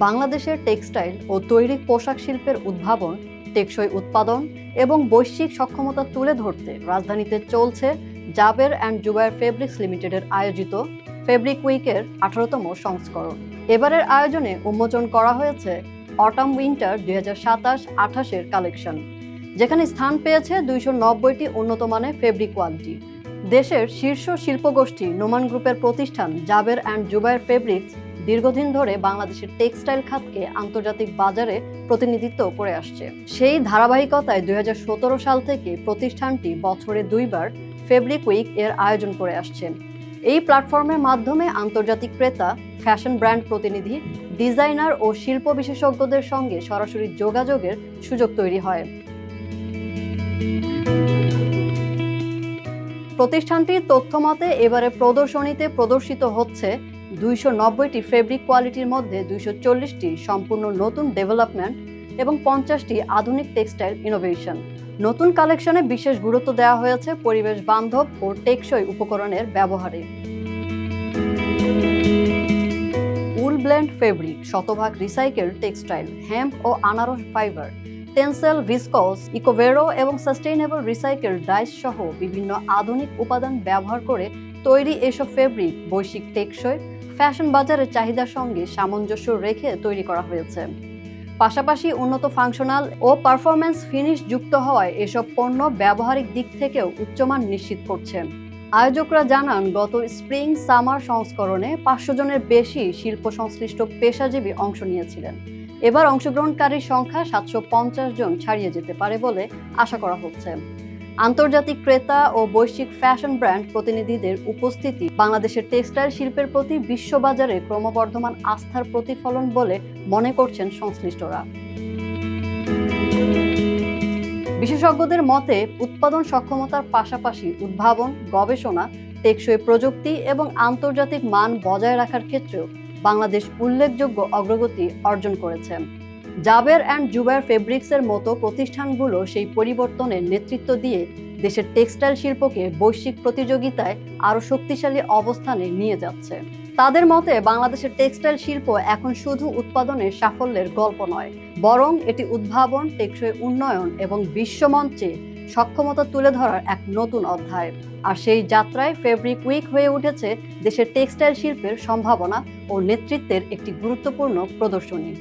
বাংলাদেশের টেক্সটাইল ও তৈরি পোশাক শিল্পের উদ্ভাবন, টেকসই উৎপাদন এবং বৈশ্বিক সক্ষমতা তুলে ধরতে রাজধানীতে চলছে জাবের অ্যান্ড জুবায়ের ফেব্রিক্স লিমিটেডের আয়োজিত ফেব্রিক উইকের 18তম সংস্করণ। এবারের আয়োজনে উন্মোচন করা হয়েছে অটাম উইন্টার 2027-28-এর কালেকশন, যেখানে স্থান পেয়েছে 290টি উন্নত মানের ফেব্রিক কোয়ালিটি। দেশের শীর্ষ শিল্পগোষ্ঠী নোমান গ্রুপের প্রতিষ্ঠান জাবের অ্যান্ড জুবায়ের ফেব্রিক্স দীর্ঘদিন ধরে বাংলাদেশের টেক্সটাইল খাতকে আন্তর্জাতিক বাজারে প্রতিনিধিত্ব করে আসছে। সেই ধারাবাহিকতায় 2017 সাল থেকে প্রতিষ্ঠানটি বছরে 2 বার ফেব্রিক উইক এর আয়োজন করে আসছে। এই প্ল্যাটফর্মের মাধ্যমে আন্তর্জাতিক ক্রেতা, ফ্যাশন ব্র্যান্ড প্রতিনিধি, ডিজাইনার ও শিল্প বিশেষজ্ঞদের সঙ্গে সরাসরি যোগাযোগের সুযোগ তৈরি হয়। প্রতিষ্ঠানটির তথ্যমতে এবারে প্রদর্শনীতে প্রদর্শিত হচ্ছে 290টি ফেব্রিক কোয়ালিটির মধ্যে 240টি সম্পূর্ণ নতুন ডেভেলপমেন্ট এবং 50টি আধুনিক টেক্সটাইল ইনোভেশন। নতুন কালেকশনে বিশেষ গুরুত্ব দেওয়া হয়েছে পরিবেশ বান্ধব ও টেকসই উপকরণের ব্যবহারে। উল ব্লেন্ড ফেব্রিক, শতভাগ রিসাইকেল টেক্সটাইল, হেম্প ও আনারস ফাইবার, টেন্সেল, ভিসকস, ইকোভেরো এবং সাস্টেইনেবল রিসাইকেল ডাইস সহ বিভিন্ন আধুনিক উপাদান ব্যবহার করে তৈরি এসব ফেব্রিক বৈশ্বিক টেকসই ফ্যাশন বাজারের চাহিদার সঙ্গে সামঞ্জস্য রেখে তৈরি করা হয়েছে। পাশাপাশি উন্নত ফাংশনাল ও পারফরম্যান্স ফিনিশ যুক্ত হওয়ায় এসব পণ্য ব্যবহারিক দিক থেকেও উচ্চমান নিশ্চিত করছে। আয়োজকরা জানান, গত স্প্রিং সামার সংস্করণে 500 জনের বেশি শিল্প সংশ্লিষ্ট পেশাজীবী অংশ নিয়েছিলেন। এবার অংশগ্রহণকারীর সংখ্যা 750 জন ছাড়িয়ে যেতে পারে বলে আশা করা হচ্ছে। আন্তর্জাতিক ক্রেতা ও বৈশ্বিক ফ্যাশন ব্র্যান্ড প্রতিনিধিদের উপস্থিতি বাংলাদেশের টেক্সটাইল শিল্পের প্রতি বিশ্ববাজারে ক্রমবর্ধমান আস্থার প্রতিফলন বলে মনে করছেন সংশ্লিষ্টরা। বিশেষজ্ঞদের মতে, উৎপাদন সক্ষমতার পাশাপাশি উদ্ভাবন, গবেষণা, টেকসই প্রযুক্তি এবং আন্তর্জাতিক মান বজায় রাখার ক্ষেত্রেও বাংলাদেশ উল্লেখযোগ্য অগ্রগতি অর্জন করেছে। জাবের অ্যান্ড জুবায়ের ফেব্রিক্সের মতো প্রতিষ্ঠানগুলো সেই পরিবর্তনের নেতৃত্ব দিয়ে দেশের টেক্সটাইল শিল্পকে বৈশ্বিক প্রতিযোগিতায় আরও শক্তিশালী অবস্থানে নিয়ে যাচ্ছে। তাদের মতে, বাংলাদেশের টেক্সটাইল শিল্প এখন শুধু উৎপাদনের সাফল্যের গল্প নয়, বরং এটি উদ্ভাবন, টেকসই উন্নয়ন এবং বিশ্বমঞ্চে সক্ষমতা তুলে ধরার এক নতুন অধ্যায়। আর সেই যাত্রায় ফেব্রিক উইক হয়ে উঠেছে দেশের টেক্সটাইল শিল্পের সম্ভাবনা ও নেতৃত্বের একটি গুরুত্বপূর্ণ প্রদর্শনী।